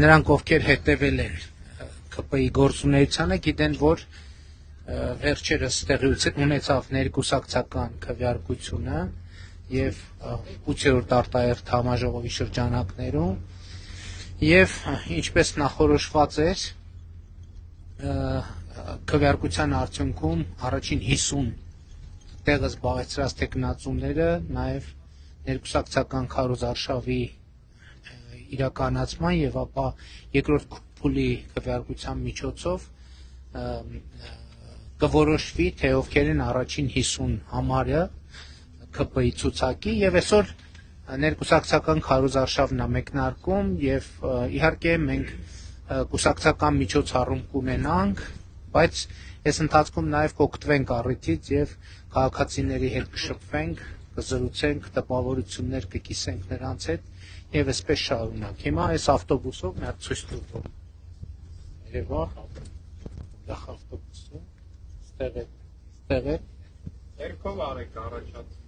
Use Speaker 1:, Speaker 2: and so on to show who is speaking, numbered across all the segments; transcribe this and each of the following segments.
Speaker 1: Նրանք ովքեր հետևել են ԿՊ-ի գործունեությանը գիտեն, որ վերջերս տեղի ունեցավ ներկուսակցական քվեարկությունը եւ 8-րդ արտահերթ համաժողովի շրջանակներում եւ ինչպես նախորոշված էր քվեարկության արդյունքում առաջին 50 տեղը զբաղեցրած տեխնացուները նաեւ ներկուսակցական քարոզարշավի իրականացման եւ ապա երկրորդ փուլի քվեարկության միջոցով կորոշվի թե ովքեր են առաջին 50 համարը ԿՊ-ի ցուցակի եւ այսօր ներկուսակցական քարոզարշավն է մեկնարկում եւ իհարկե մենք կուսակցական միջոցառում կունենանք, բայց այս ընթացքում նաեւ կօգտվենք առիթից եւ քաղաքացիների հետ կշփվենք, կզրուցենք, տպավորություններ կկիսենք նրանց հետ եւ այսպես շարունակ։ Հիմա այս ավտոբուսով մի հատ ցույց տուր։ Երևա գախ ավտոբուսը ստեղ է։
Speaker 2: Երկով արեք առաջած։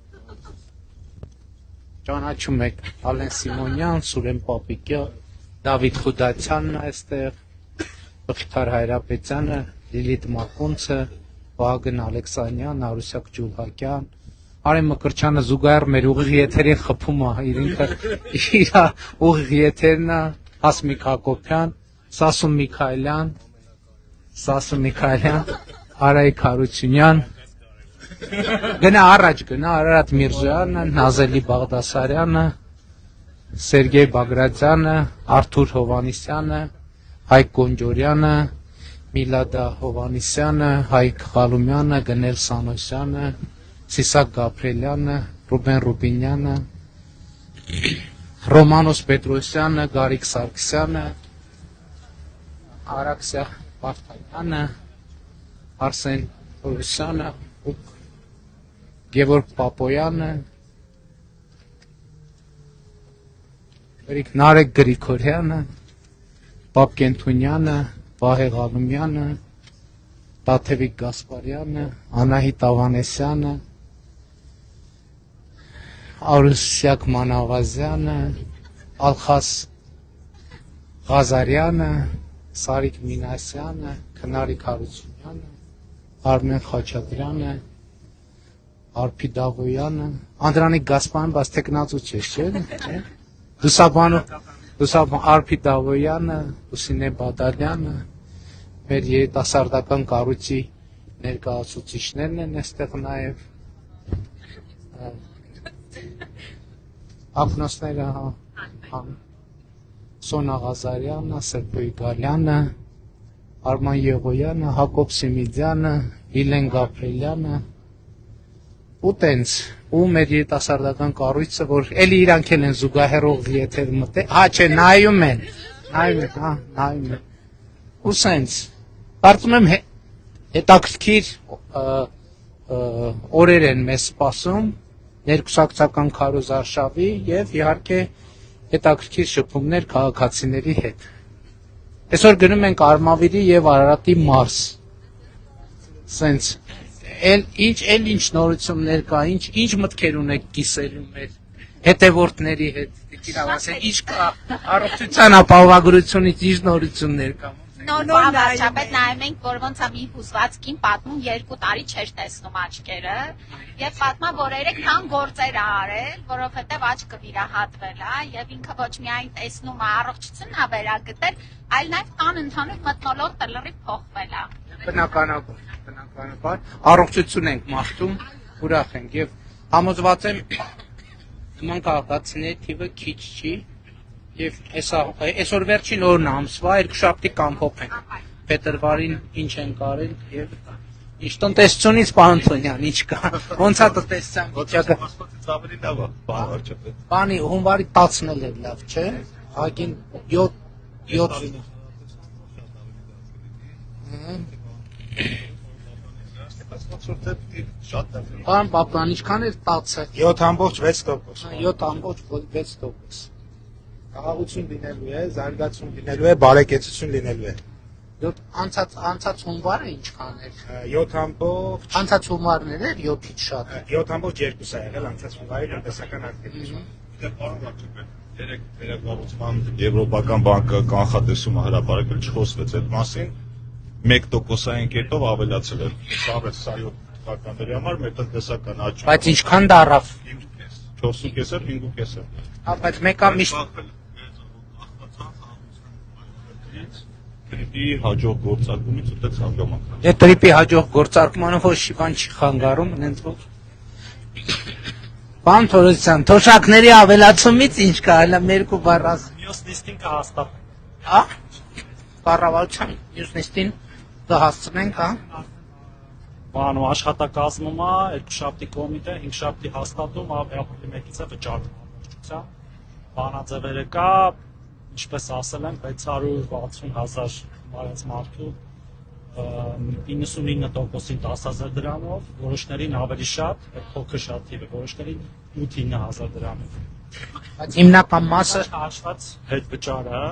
Speaker 1: Ճանաչում եք Ալեն Սիմոնյան, Սուրեն Պապիկյան, Դավիթ Խուդացյանն այստեղ, Բխիթար Հայրապետյանը, Լիլիթ Մակունցը, Վահագն Ալեքսանյան, Արուսյակ Ջուլհակյան, Արեն Մկրտչյանը զուգահեռ մեր ուղիղ եթերին խփում է, ինքը իր ուղիղ եթերն է, Հասմիկ Հակոբյան, Սասուն Միքայելյան, Արայիկ Հարությունյան, գնա առաջ գնա, Արարատ Միրզոյանը, Նազելի Բաղդասարյանը, Սերգեյ Բագրատյանը, Արթուր Հովանիսյանը, Հայկ Գոնջորյանը, Միլադա Հովանիսյանը, Հայկ Խալումյանը, Գնել Սանոսյանը, Սիսակ Գաբրելյանը, Ռուբեն Ռուբինյանը, Ռոմանոս Պետրոսյանը, Գարիկ Սարգսյանը, Արաքսիա Վարդանյանը, Արսեն Հովսյանը, Գևորգ Պապոյանը, Նարեկ Գրիգորյանը, Պապ Կենթունյանը, Վահե Ղալումյանը, Տաթևիկ Գասպարյանը, Անահիտ Ավանեսյանը, Արուսյակ Մանավազյանը, Ալխաս Ղազարյանը, Սարիկ Մինասյանը, Քնարիկ Հարությունյանը, Արմեն Խաչատրյանը, Արփի Դավոյանը, Անդրանիկ Գասպարյան, բայց տեխնացու չէ։ Դուսաբան Արփի Դավոյանը, Լուսինե Բադալյանը, մեր երիտասարդական կառույցի ներկայացուցիչներն են այստեղ նաև ակնոցները Սոնա Ղազարյանը, Սերգեյ Գալյանը, Արման Եղոյանը, Հակոբ Սիմիդյանը, Վիլեն Գաբրելյանը ու տենց ու մեր երիտասարդական կառույցը, որ էլի իրանք են զուգահեռող եթեր մտել, չէ, նայում են, ու սենց կարծում եմ հետաքրքիր օրեր են մեզ սպասում ներկուսակցական քարոզարշավի եւ իհարկե հետաքրքիր շփումներ քաղաքացիների հետ։ Այսօր գնում ենք Արմավիրի եւ Արարատի մարզ։ Սենց ինչ նորություններ կա, ինչ մտքեր ունեք կիսելու մեր հետևորդների հետ։ Ինչ կա առողջության ապահովագրությունից ինչ նորություններ կա։
Speaker 3: Նորմալ նայում ենք, որ ոնց է մի հուսվածքին պատմում 2 տարի չէր տեսնում աչքերը եւ պատմա, որ երեքան գործեր արել, որովհետեւ աչքը վիրահատվել է եւ ինքը ոչ միայն տեսնում է առողջությունն է վերագտել, այլ նաեւ տան ընդհանուր մթնոլորտը լրիվ փոխվել է։
Speaker 1: Բնականաբար առողջություն ենք մաղթում, ուրախ ենք եւ համոզված եմ նման քաղաքացիների թիվը քիչ չի եւ այսօր վերջին օրն ամսվա երկուշաբթի կամփոփ ենք փետրվարին ինչ են կարել եւ ինչ տնտեսությունից պարոն Թոնյան ինչ կա ոնց է տնտեսության վիճակը
Speaker 2: Մասնացից ավելի լավ է պարոն վարչապետ
Speaker 1: բանի հունվարի 10-ն էլ է լավ չէ հագին 7 Պարոն Պապյան, ինչքան էր 10-ը
Speaker 2: 7.6%։
Speaker 1: 7.6%։
Speaker 2: Խաղաղություն լինելու է, զարգացում լինելու է, բարեկեցություն լինելու է։
Speaker 1: Անցած հունվարը ինչքան էր։
Speaker 2: 7.
Speaker 1: Անցած հունվարներ էր 7-ից շատ։
Speaker 2: 7.2 է եղել անցած հունվարի տնտեսական ակտիվությունը։
Speaker 4: Պարոն վարչապետ, երեք վերակառուցման Եվրոպական բանկը կանխատեսումը հրապարակել չխոսվեց այդ մասին, 1%-ային կետով ավելացել է 27 թվականների համար մեր տնտեսական աճը։
Speaker 1: Բայց ինչքան դարավ։
Speaker 4: 4.5-ը, 5.5-ը։
Speaker 1: Հա, բայց մեկը միշտ
Speaker 4: Տրիպի հաջող գործարկումից ուտեց հանգամանք։
Speaker 1: Դե տրիպի հաջող գործարկմանը ոչ մի բան չի խանգարում, այնց որ Պարոն Թորոսյան, թոշակների ավելացումից ինչ կա, հələ մեր երկու բառ ասել։
Speaker 5: Մյուս նիստին կհաստատ։
Speaker 1: Հա։ Կառավարության մյուս նիստին կհասցնենք, հա։
Speaker 5: Բանո աշխատակազմում է, երկուշաբթի կոմիտե, հինգշաբթի հաստատում, ապրիլի 1-ից է վճարում ամբողջությամբ։ Բանաձևերը կա, ինչպես ասել եմ, 660,000 մարած մարդու 99%-ին 10,000 դրամով, որոշներին ավելի շատ, փոքր շատ թիվը, որոշներին 8-9,000 դրամով։
Speaker 1: Բայց հիմնական մասը
Speaker 5: Հաշված հետվճարը,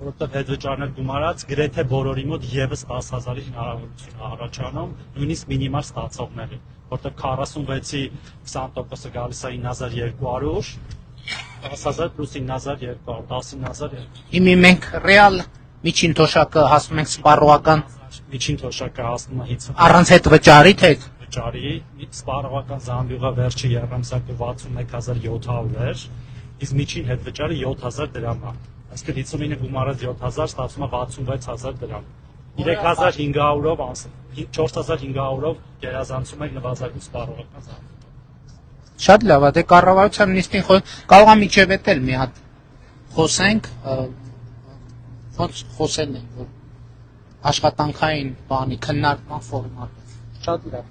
Speaker 5: որովհետև հետվճարներ գումարած գրեթե բոլորի մոտ եւս 10,000-ի հնարավորություն առաջանում, նույնիսկ մինիմալ ստացողների, որովհետև 46-ի 20%-ը գալիս է 9,200, 10,000 + 9,200, 19,200։
Speaker 1: հիմի մենք ռեալ միջին թոշակը հասնում ենք սպառողական
Speaker 5: Միջին թոշակը հասնում է 50
Speaker 1: առանց հետ վճարի թե
Speaker 5: վճարի, սպառողական զամբյուղը վերջի երամսակը 61,700 էր, իսկ միջին հետ վճարը 7,000 դրամ է։ Այսինքն 59-ը գումարած 7,000 ստացվում է 66,000 դրամ։ 3,500-ով 4,500-ով գերազանցում եք նվազագույն սպառողական զամբյուղը։
Speaker 1: շատ լավ է, դե կառավարության նիստին կարող է միջև էլ մի հատ խոսենք, ոնց խոսելն է, որ աշխատանքային բանի քննարկման ֆորմատը։ Շատ լավ։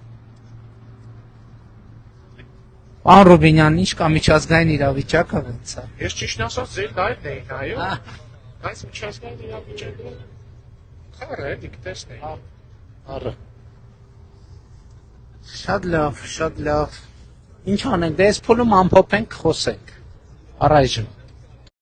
Speaker 1: Պարոն Ռուբինյան, ինչ կա միջազգային իրավիճակը ոնց է։
Speaker 2: Ես ճիշտ ասած ձեր դայրն էի նայում, բայց միջազգային իրավիճակը քարը էլի կտեսնեի։
Speaker 1: Առը։ Շատ լավ, շատ լավ։ Ինչ անենք, դե այս փուլում ամփոփենք, խոսենք։ Առայժմ։